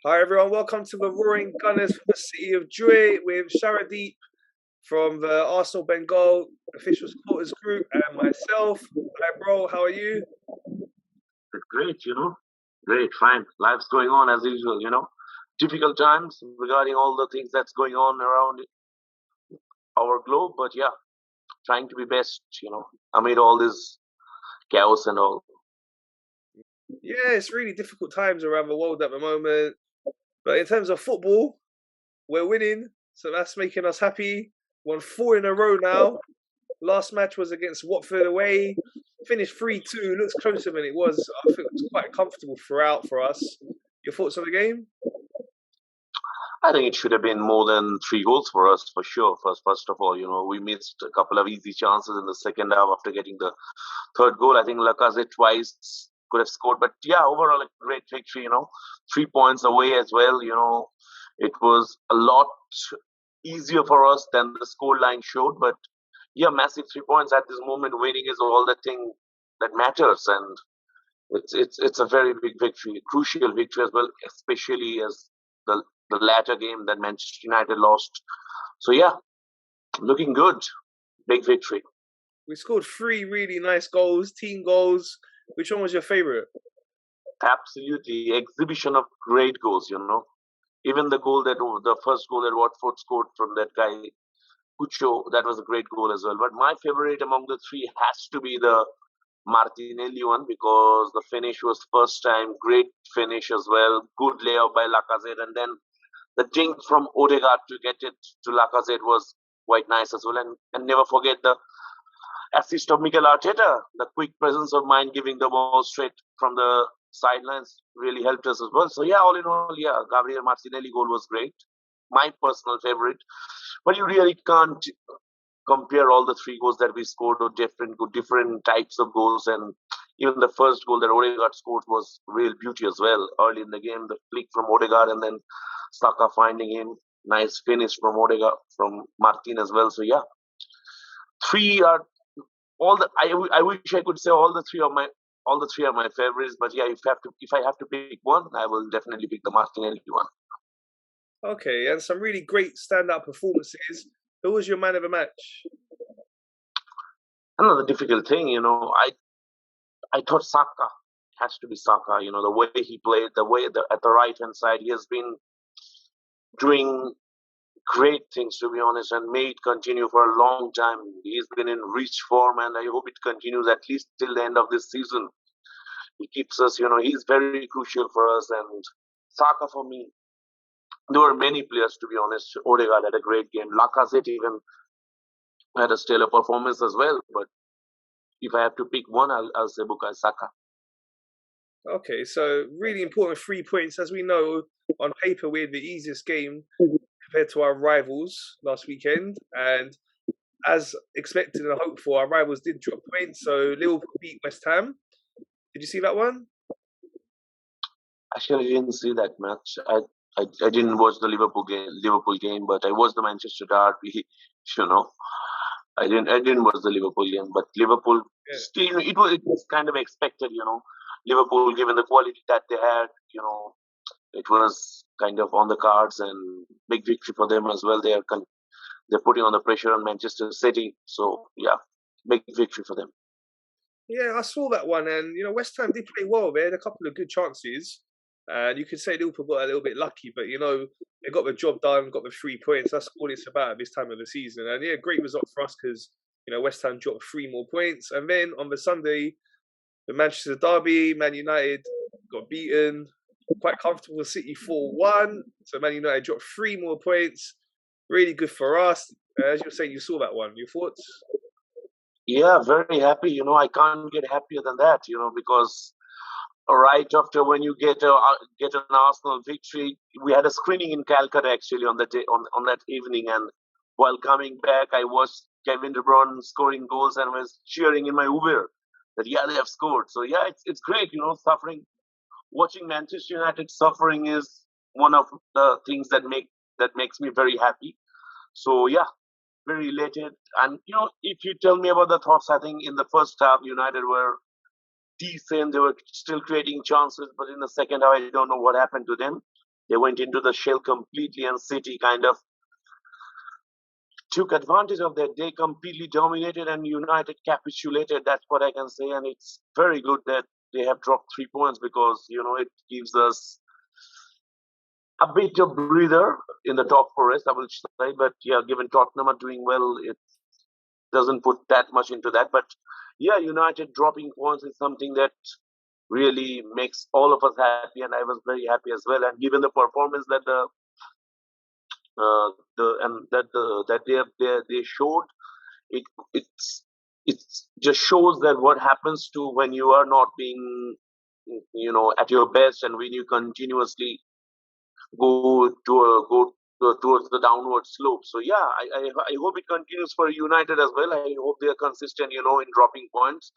Hi everyone, welcome to the Roaring Gunners from the City of Joy with Sharadeep from the Arsenal Bengal official supporters group and myself. Hi bro, how are you? Great. Great, fine. Life's going on as usual. Difficult times regarding all the things that's going on around our globe, but yeah, trying to be best, amid all this chaos and all. Yeah, it's really difficult times around the world at the moment. But in terms of football, we're winning, so that's making us happy. Won four in a row now. Last match was against Watford away. Finished 3-2. Looks closer than it was. I think it was quite comfortable throughout for us. Your thoughts on the game? I think it should have been more than 3 goals for us, for sure. First of all, we missed a couple of easy chances in the second half after getting the third goal. I think Lacazette twice could have scored, but yeah, overall a great victory. 3 points away as well. It was a lot easier for us than the scoreline showed, but yeah, massive 3 points at this moment. Winning is all the thing that matters, and it's a very big victory, crucial victory as well, especially as the latter game that Manchester United lost. So yeah, looking good, big victory. We scored three really nice goals, team goals. Which one was your favourite? Absolutely, exhibition of great goals. Even the first goal that Watford scored from that guy Pucho, that was a great goal as well. But my favorite among the three has to be the Martinelli one, because the finish was first time, great finish as well, good layout by Lacazette, and then the dink from Odegaard to get it to Lacazette was quite nice as well. And never forget the assist of Mikel Arteta, the quick presence of mind giving the ball straight from the sidelines really helped us as well. So yeah, all in all, yeah, Gabriel Martinelli goal was great. My personal favorite. But you really can't compare all the 3 goals that we scored to different types of goals. And even the first goal that Odegaard scored was real beauty as well. Early in the game, the flick from Odegaard and then Saka finding him. Nice finish from Odegaard, from Martin as well. So yeah, three are all the. I wish I could say all the three are my favorites. But yeah, if I have to pick one, I will definitely pick the Martinelli one. Okay, and some really great standout performances. Who was your man of the match? Another difficult thing. I thought Saka has to be Saka. The way he played, at the right hand side, he has been doing great things, to be honest, and may it continue for a long time. He's been in rich form, and I hope it continues at least till the end of this season. He keeps us. He's very crucial for us, and Saka for me. There were many players, to be honest. Odegaard had a great game. Lacazette even had a stellar performance as well. But if I have to pick one, I'll say Bukayo Saka. Okay, so really important 3 points. As we know, on paper, we had the easiest game compared to our rivals last weekend. And as expected and hoped for, our rivals did drop points. So Liverpool beat West Ham. Did you see that one? Actually, I didn't see that match. I didn't watch the Liverpool game, but I watched the Manchester derby. You know, I didn't watch the Liverpool game, but Liverpool Yeah. still it was kind of expected. Liverpool, given the quality that they had, it was kind of on the cards, and big victory for them as well. They're putting on the pressure on Manchester City, so yeah, big victory for them. Yeah, I saw that one, and West Ham did play well. They had a couple of good chances, and you could say Liverpool got a little bit lucky, but they got the job done, got the 3 points. That's all it's about at this time of the season, and yeah, great result for us because West Ham dropped 3 more points, and then on the Sunday, the Manchester derby, Man United got beaten quite comfortable. City 4-1, so Man United dropped 3 more points. Really good for us. As you were saying, you saw that one. Your thoughts? Yeah, very happy. I can't get happier than that. Because right after when you get an Arsenal victory, we had a screening in Calcutta actually on that day, on that evening, and while coming back, I watched Kevin De Bruyne scoring goals and was cheering in my Uber that yeah, they have scored. So yeah, it's great. Suffering, watching Manchester United suffering is one of the things that makes me very happy. So yeah, very elated. And if you tell me about the thoughts, I think in the first half United were decent. They were still creating chances, but in the second half, I don't know what happened to them. They went into the shell completely, and City kind of took advantage of that. They completely dominated, and United capitulated. That's what I can say. And it's very good that they have dropped 3 points, because it gives us a bit of breather in the top four, I will say. But yeah, given Tottenham are doing well, it doesn't put that much into that. But yeah, United dropping points is something that really makes all of us happy, and I was very happy as well. And given the performance that they showed, it it's it just shows that what happens to when you are not being at your best, and when you continuously go towards the downward slope. So yeah, I hope it continues for United as well. I hope they are consistent, in dropping points.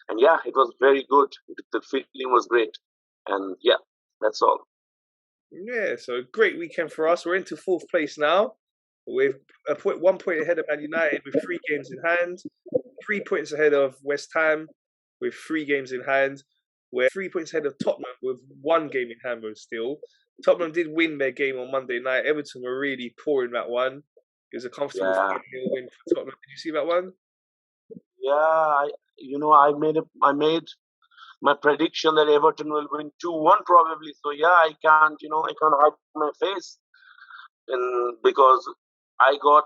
And yeah, it was very good. The feeling was great. And yeah, that's all. Yeah, so great weekend for us. We're into fourth place now. We're 1 point ahead of Man United with 3 games in hand. 3 points ahead of West Ham with 3 games in hand. We're 3 points ahead of Tottenham with 1 game in hand still. Tottenham did win their game on Monday night. Everton were really poor in that one. It was a comfortable Yeah, 5-0 win for Tottenham. Did you see that one? yeah. I made my prediction that Everton will win 2-1 probably. So yeah, I can't hide my face, and because I got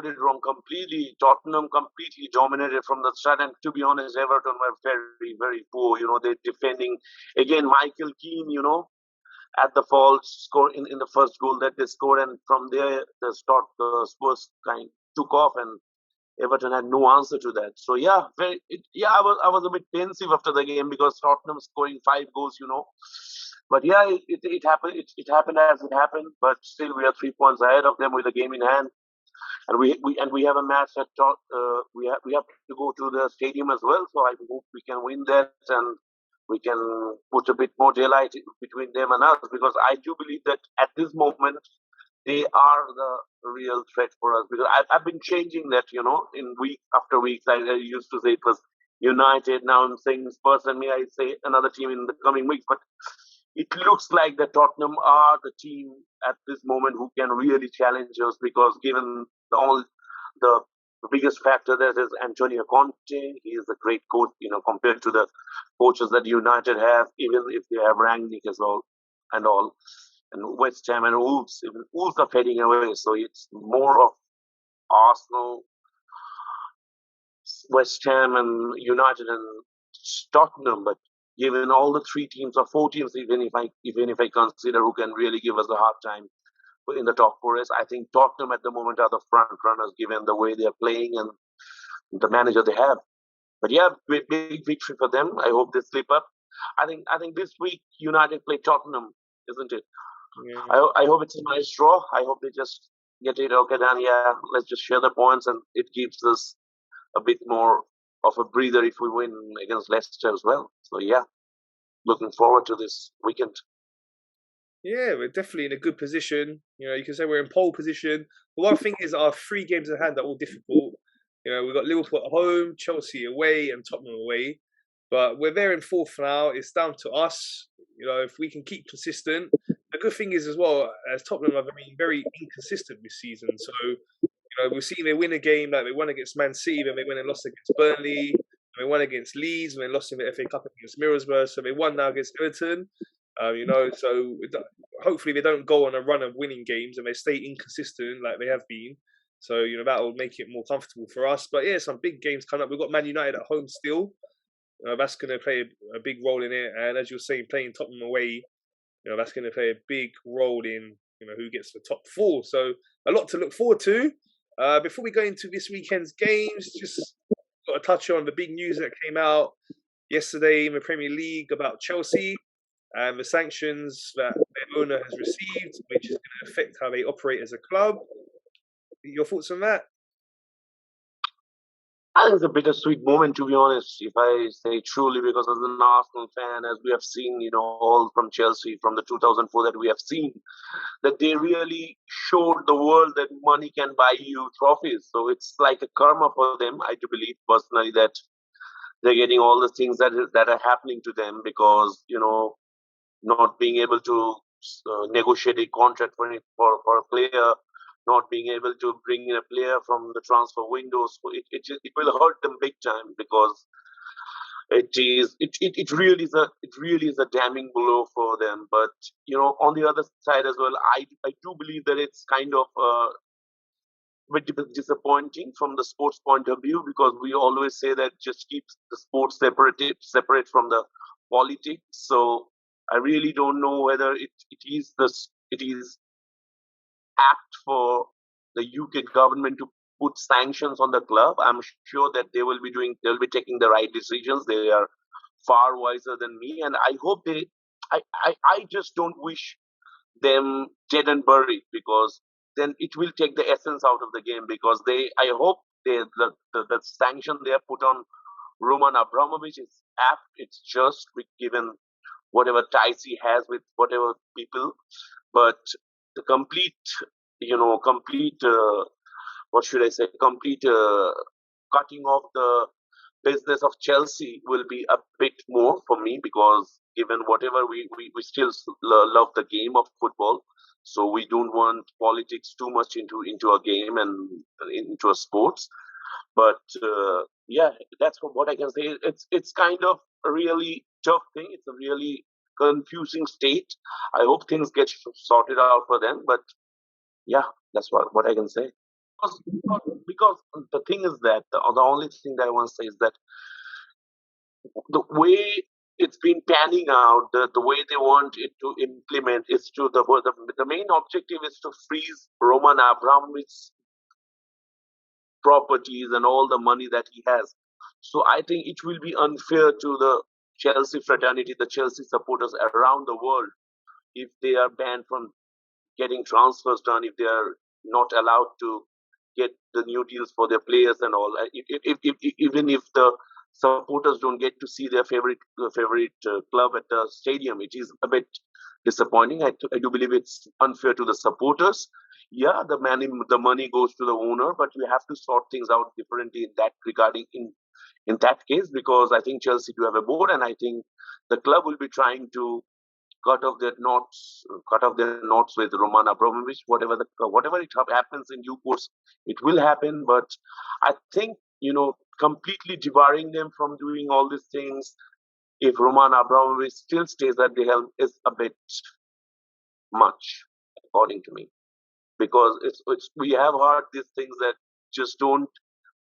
it wrong completely. Tottenham completely dominated from the start, and to be honest, Everton were very, very poor. They're defending again. Michael Keane, at the fault score in the first goal that they scored, and from there the Spurs kind took off, and Everton had no answer to that. So yeah, I was a bit pensive after the game, because Tottenham scoring 5 goals. But yeah, it happened. It happened as it happened. But still, we are 3 points ahead of them with the game in hand, and we have a match at we have to go to the stadium as well. So I hope we can win that, and we can put a bit more daylight between them and us, because I do believe that at this moment they are the real threat for us. Because I've been changing that, in week after week. Like I used to say it was United. Now I'm saying Spurs, and may I say another team in the coming weeks. But it looks like the Tottenham are the team at this moment who can really challenge us, because given the biggest factor there is Antonio Conte. He is a great coach, compared to the coaches that United have, even if they have Rangnick as well and all. And West Ham and Wolves, even Wolves are fading away. So it's more of Arsenal, West Ham, and United and Tottenham. But given all the 3 teams or 4 teams, even if I consider who can really give us a hard time in the top four, I think Tottenham at the moment are the front runners, given the way they are playing and the manager they have. But yeah, big victory for them. I hope they slip up. I think this week United play Tottenham, isn't it? Yeah. I hope it's a nice draw. I hope they just get it. Okay, then yeah, let's just share the points, and it gives us a bit more of a breather if we win against Leicester as well. So yeah, looking forward to this weekend. Yeah, we're definitely in a good position. You can say we're in pole position. The one thing is our 3 games in hand are all difficult. We've got Liverpool at home, Chelsea away, and Tottenham away. But we're there in fourth now. It's down to us. If we can keep consistent. The good thing is as well, as Tottenham have been very inconsistent this season. So, we've seen they win a game like they won against Man City, then they went and lost against Burnley, they won against Leeds, and they lost in the FA Cup against Middlesbrough. So they won now against Everton. So hopefully they don't go on a run of winning games and they stay inconsistent like they have been. So that will make it more comfortable for us. But yeah, some big games coming up. We've got Man United at home still. That's going to play a big role in it. And as you're saying, playing Tottenham away, that's going to play a big role in who gets the top four. So a lot to look forward to. Before we go into this weekend's games, just got to touch on the big news that came out yesterday in the Premier League about Chelsea and the sanctions that their owner has received, which is going to affect how they operate as a club. Your thoughts on that? I think it's a bittersweet moment, to be honest, if I say truly, because as an Arsenal fan, as we have seen, all from Chelsea from the 2004 that we have seen, that they really showed the world that money can buy you trophies. So it's like a karma for them. I do believe personally that they're getting all the things that are happening to them, because not being able to negotiate a contract for a player, not being able to bring in a player from the transfer windows. It will hurt them big time, because it really is a damning blow for them. But on the other side as well, I do believe that it's kind of bit disappointing from the sports point of view, because we always say that just keep the sports separate from the politics. So I really don't know whether it is apt for the UK government to put sanctions on the club. I'm sure that they'll be taking the right decisions. They are far wiser than me, and I hope I just don't wish them dead and buried, because then it will take the essence out of the game. Because I hope the sanction they have put on Roman Abramovich is apt. It's just given whatever ties he has with whatever people, but the complete what should I say, complete cutting off the business of Chelsea will be a bit more for me, because given whatever we still love the game of football, so we don't want politics too much into a game and into a sports. But yeah, that's what I can say. It's kind of a really tough thing. It's a really confusing state. I hope things get sorted out for them. But yeah, that's what I can say. Because the thing is that the only thing that I want to say is that the way it's been panning out, the way they want it to implement is the main objective is to freeze Roman Abramovich's properties and all the money that he has. So I think it will be unfair to the Chelsea fraternity, the Chelsea supporters around the world, if they are banned from getting transfers done, if they are not allowed to get the new deals for their players and all. Even if the supporters don't get to see their favorite club at the stadium, it is a bit disappointing. I do believe it's unfair to the supporters. Yeah, the money goes to the owner, but you have to sort things out differently in that regarding in that case, because I think Chelsea do have a board, and I think the club will be trying to cut off their knots with Roman Abramovich. Whatever it happens in due course, it will happen. But I think completely debarring them from doing all these things, if Roman Abramovich still stays at the helm, is a bit much, according to me, because we have heard these things that just don't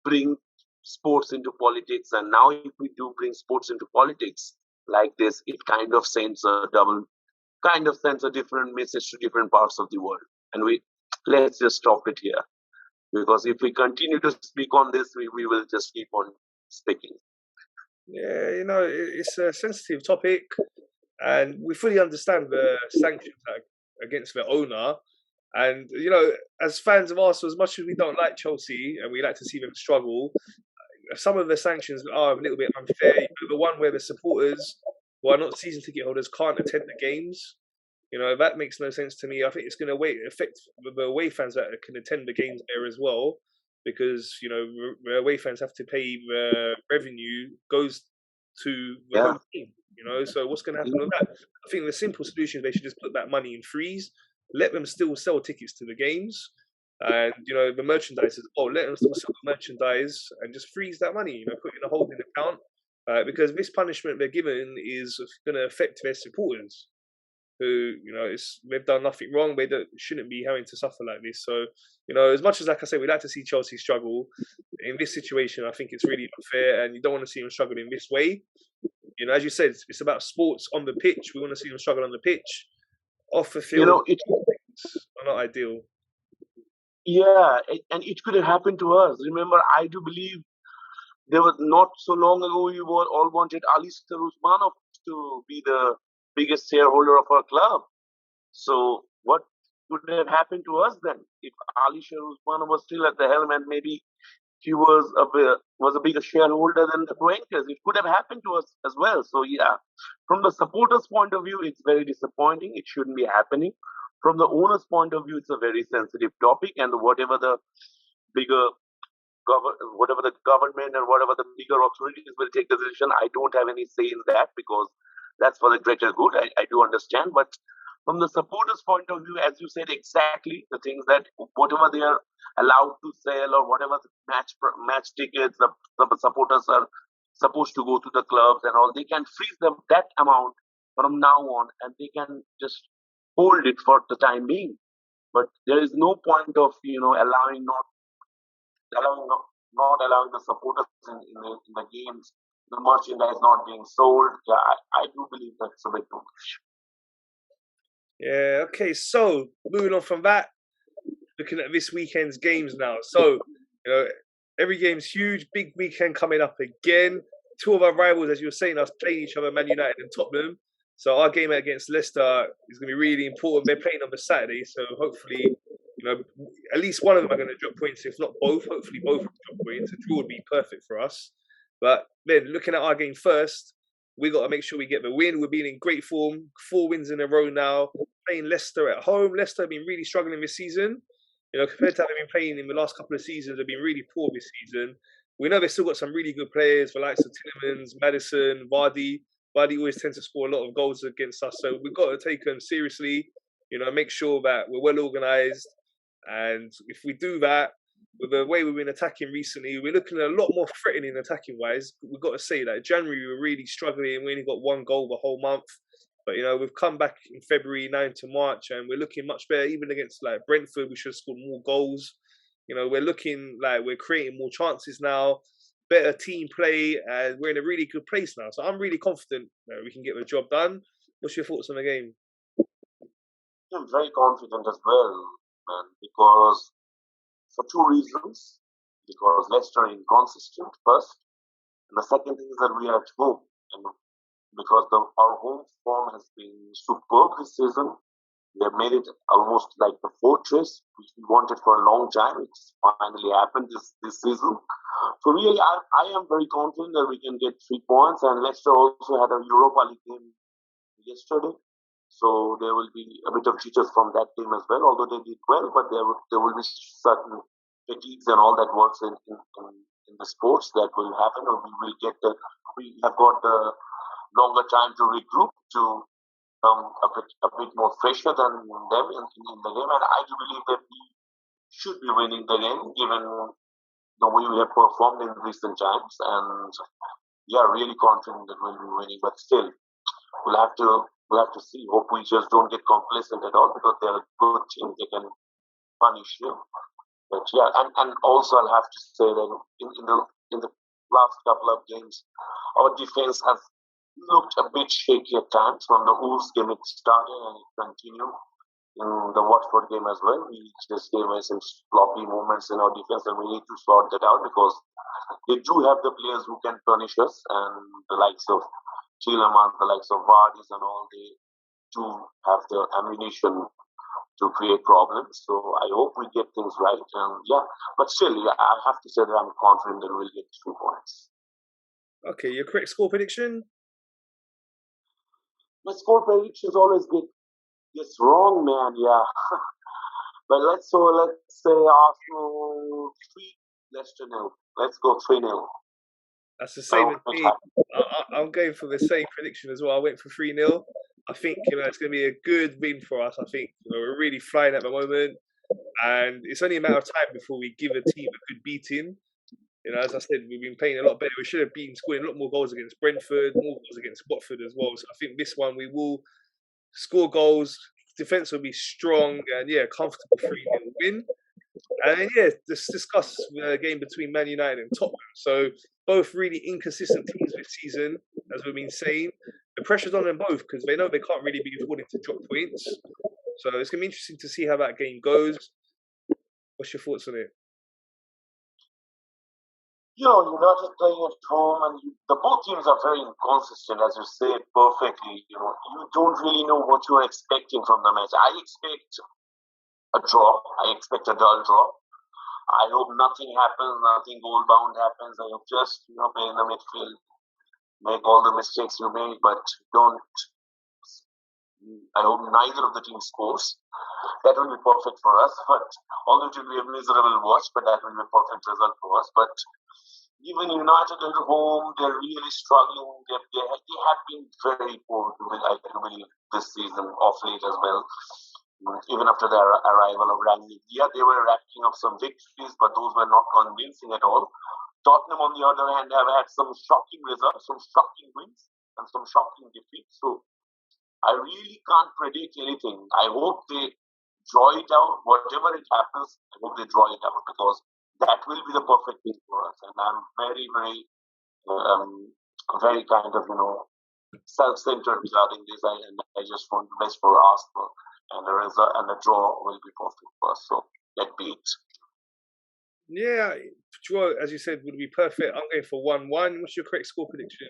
bring sports into politics, and now if we do bring sports into politics like this, it kind of sends a different message to different parts of the world. And let's just stop it here, because if we continue to speak on this, we will just keep on speaking. Yeah, it's a sensitive topic, and we fully understand the sanctions against the owner. And as fans of Arsenal, as much as we don't like Chelsea and we like to see them struggle, some of the sanctions are a little bit unfair. The one where the supporters who are not season ticket holders can't attend the games. That makes no sense to me. I think it's going to affect the away fans that can attend the games there as well, because the away fans have to pay the revenue goes to the home team. So what's going to happen with that? I think the simple solution is they should just put that money in freeze, let them still sell tickets to the games, and the merchandise let them still sell the merchandise and just freeze that money. Put it in a holding account, because this punishment they're given is going to affect their supporters, who they've done nothing wrong. They shouldn't be having to suffer like this. So as much as, like I say, we like to see Chelsea struggle in this situation, I think it's really unfair, and you don't want to see them struggle in this way. As you said, it's about sports on the pitch. We want to see them struggle on the pitch. Off the field, it's not ideal. Yeah, and it could have happened to us. Remember, I do believe there was not so long ago we all wanted Leicester City to be the biggest shareholder of our club. So what would have happened to us then if Leicester City was still at the helm, and maybe he was a bigger shareholder than the Rangers? It could have happened to us as well. So yeah, from the supporters' point of view, it's very disappointing. It shouldn't be happening. From the owner's point of view, it's a very sensitive topic, and whatever the government and whatever the bigger authorities will take the decision, I don't have any say in that, because that's for the greater good. I do understand, but from the supporters' point of view, as you said, exactly the things that whatever they are allowed to sell or whatever the match tickets the supporters are supposed to go to the clubs and all, they can freeze them that amount from now on, and they can just hold it for the time being. But there is no point of not allowing the supporters in the games, the merchandise not being sold. Yeah, I do believe that's a bit too much. Yeah, okay, so moving on from that, looking at this weekend's games now. So, every game's huge, big weekend coming up again. Two of our rivals, as you were saying, us playing each other, Man United and Tottenham. So our game against Leicester is going to be really important. They're playing on the Saturday, so hopefully, at least one of them are going to drop points, if not both. Hopefully both will drop points. A draw would be perfect for us. But then, looking at our game first, we got to make sure we get the win. We're being in great form, 4 wins in a row now. Playing Leicester at home. Leicester have been really struggling this season. Compared to how they've been playing in the last couple of seasons, they've been really poor this season. We know they've still got some really good players, the likes of Tielemans, Maddison, Vardy. Vardy always tends to score a lot of goals against us, so we've got to take them seriously. Make sure that we're well organised, and if we do that, with the way we've been attacking recently, we're looking at a lot more threatening attacking wise. We've got to say that January we were really struggling. We only got 1 goal the whole month. But we've come back in February, now into March, and we're looking much better. Even against like Brentford, we should have scored more goals. We're looking like we're creating more chances now, better team play, and we're in a really good place now. So I'm really confident that we can get the job done. What's your thoughts on the game? I'm very confident as well, man, because for 2 reasons. Because Leicester are inconsistent first, and the second thing is that we are at home, and because our home form has been superb this season. We have made it almost like the fortress which we wanted for a long time. It's finally happened this season. So really, I am very confident that we can get 3 points. And Leicester also had a Europa League game yesterday, so there will be a bit of jitters from that game as well. Although they did well, but there will be certain fatigues and all that works in the sports that will happen. Or we have got the longer time to regroup, to a bit more fresher than them in the game, and I do believe that we should be winning the game given the way we have performed in recent times. And yeah, really confident that we'll be winning, but still we'll have to see. Hope we just don't get complacent at all, because they're a good team. They can punish you. But yeah, and also I'll have to say that in the last couple of games, our defense has looked a bit shaky at times. From the Wolves game it started and it continued in the Watford game as well. We just gave us some sloppy moments in our defense, and we need to sort that out, because they do have the players who can punish us, and the likes of Tielemans, the likes of Vardy and all, they do have the ammunition to create problems. So I hope we get things right. And yeah, but still, I have to say that I'm confident that we'll get 2 points. Okay, your correct score prediction? My score prediction is always gets wrong, man. Yeah, but let's say Arsenal 3, Leicester 0. Let's go 3-0. That's the same as me. I'm going for the same prediction as well. I went for 3-0. I think it's going to be a good win for us. I think we're really flying at the moment, and it's only a matter of time before we give a team a good beating. As I said, we've been playing a lot better. We should have been scoring a lot more goals against Brentford, more goals against Watford as well. So I think this one we will score goals. Defense will be strong, and yeah, comfortable 3-0 win. And yeah, let's discuss the game between Man United and Tottenham. So both really inconsistent teams this season, as we've been saying. The pressure's on them both because they know they can't really be affording to drop points. So it's going to be interesting to see how that game goes. What's your thoughts on it? United playing at home, and the both teams are very inconsistent, as you said perfectly. You don't really know what you are expecting from the match. I expect a draw. I expect a dull draw. I hope nothing happens, nothing goal-bound happens. I hope just, play in the midfield, make all the mistakes you made, but don't. I hope neither of the teams scores. That will be perfect for us. But although it will be a miserable watch, but that will be a perfect result for us. But Even United at home, they're really struggling. They have been very poor, I believe, this season of late as well. Even after the arrival of Rangnick, yeah, they were racking up some victories, but those were not convincing at all. Tottenham, on the other hand, have had some shocking results, some shocking wins, and some shocking defeats. So I really can't predict anything. I hope they draw it out. Whatever it happens, I hope they draw it out because that will be the perfect thing for us. And I'm very, very kind of, self-centered regarding this. I just want the best for Arsenal, and the result and the draw will be perfect for us. So let be it. Yeah, draw, as you said, would be perfect. I'm going for 1-1. What's your correct score prediction?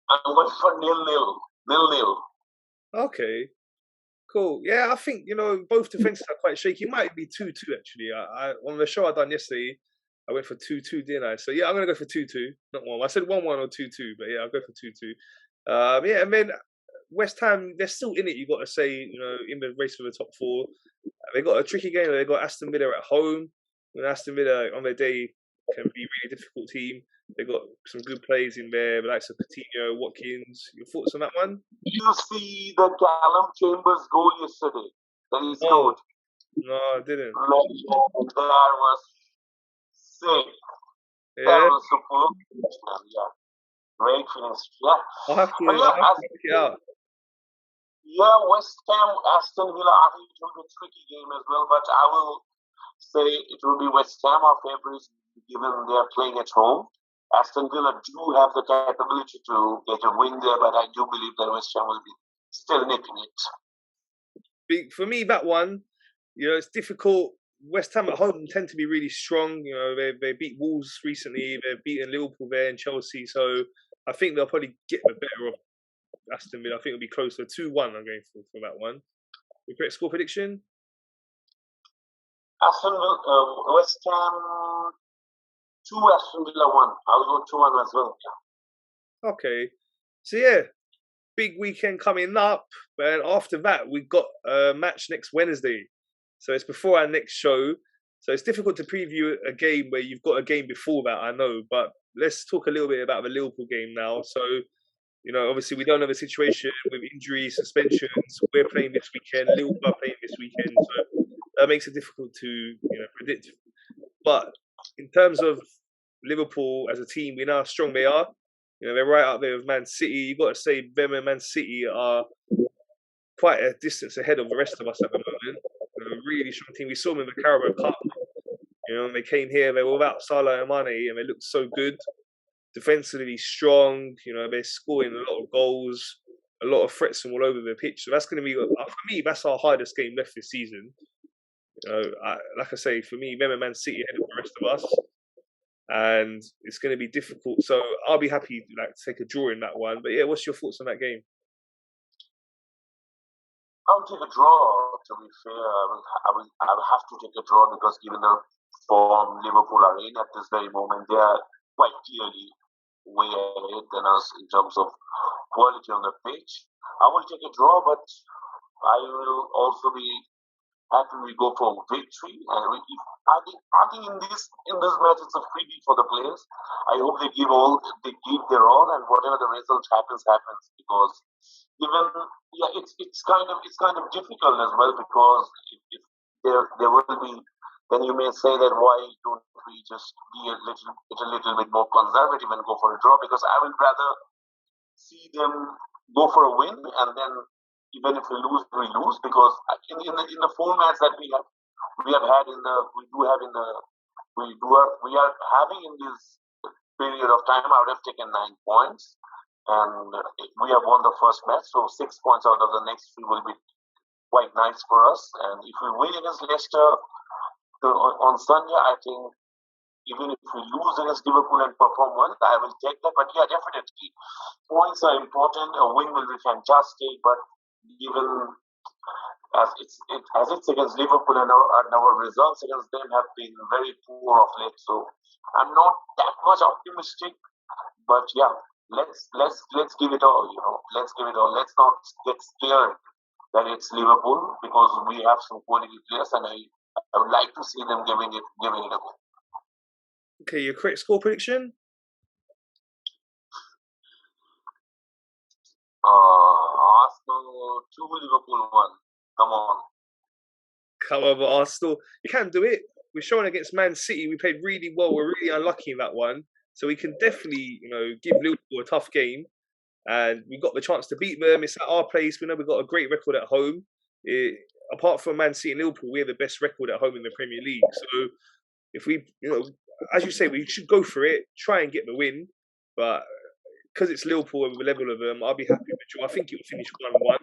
I'm going for 0-0. 0-0. Okay, cool. Yeah, I think both defenses are quite shaky. It might be 2-2 actually. I on the show I done yesterday, I went for 2-2, didn't I? So yeah, I'm gonna go for 2-2, not 1. I said 1-1 or 2-2, but yeah, I'll go for 2-2. Yeah, and then West Ham, they're still in it. You got to say, in the race for the top 4. They got a tricky game. They got Aston Villa at home. And Aston Villa on their day can be a really difficult team. They got some good players in there, like Coutinho, Watkins. Your thoughts on that one? You see the Callum Chambers goal yesterday that he scored? No, I didn't. That was sick. Yeah. That was superb. Yeah. Great finish. Yeah. I'll have to check it out. Yeah, West Ham, Aston Villa, I think it will be a tricky game as well, but I will say it will be West Ham our favorites given they are playing at home. Aston Villa do have the capability to get a win there, but I do believe that West Ham will be still nipping it. For me, that one, it's difficult. West Ham at home tend to be really strong. They beat Wolves recently. They've beaten Liverpool there and Chelsea. So I think they'll probably get the better of Aston Villa. I think it'll be closer. 2-1 I'm going for that one. Your correct score prediction? Aston Villa, West Ham 2, Aston Villa 1. I'll go 2-1 as well. Yeah. Okay. So yeah, big weekend coming up. And after that, we've got a match next Wednesday. So it's before our next show. So it's difficult to preview a game where you've got a game before that, I know. But let's talk a little bit about the Liverpool game now. So, obviously we don't know the situation with injuries, suspensions. We're playing this weekend. Liverpool are playing this weekend. So that makes it difficult to, predict. But in terms of Liverpool as a team, we know how strong they are. They're right up there with Man City. You've got to say them and Man City are quite a distance ahead of the rest of us at the moment. A really strong team. We saw them in the Carabao Cup. When they came here, they were without Salah and Mane, and they looked so good. Defensively strong. They're scoring a lot of goals, a lot of threats from all over the pitch. So that's going to be, for me, that's our hardest game left this season. Like I say, for me, them and Man City ahead of the rest of us. And it's going to be difficult. So I'll be happy to take a draw in that one. But yeah, what's your thoughts on that game? I'll take a draw. To be fair, I will have to take a draw because given the form Liverpool are in at this very moment, they are quite clearly way ahead than us in terms of quality on the pitch. I will take a draw, but I will also be happy we go for victory. And I think in this match it's a freebie for the players. I hope they give their all, and whatever the result happens because even it's kind of difficult as well because if there will be, then you may say that why don't we just be a little bit more conservative and go for a draw, because I would rather see them go for a win, and then even if we lose, we lose, because in the formats that we are having in this period of time, I would have taken 9 points, and we have won the first match, so 6 points out of the next 3 will be quite nice for us. And if we win against Leicester on Sunday, I think even if we lose against Liverpool and perform well, I will take that. But yeah, definitely, points are important. A win will be fantastic, but even as it's against Liverpool and our results against them have been very poor of late, so I'm not that much optimistic. But yeah, let's give it all. Let's give it all. Let's not get scared that it's Liverpool, because we have some quality players, and I would like to see them giving it a go. Okay, your correct score prediction? Arsenal 2, Liverpool 1. Come on. However, Arsenal, you can do it. We're showing against Man City. We played really well. We're really unlucky in that one. So we can definitely, give Liverpool a tough game. And we got the chance to beat them. It's at our place. We know we've got a great record at home. Apart from Man City and Liverpool, we have the best record at home in the Premier League. So if we, as you say, we should go for it, try and get the win. But because it's Liverpool and we're level of them, I'll be happy with the draw. I think it will finish 1-1.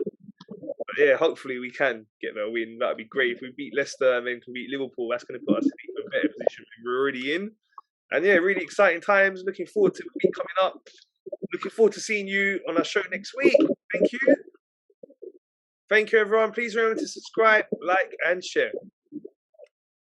But yeah, hopefully we can get the win. That'd be great. If we beat Leicester and then can beat Liverpool, that's going to put us in a better position than we're already in. And yeah, really exciting times. Looking forward to the week coming up. Looking forward to seeing you on our show next week. Thank you. Thank you, everyone. Please remember to subscribe, like, and share.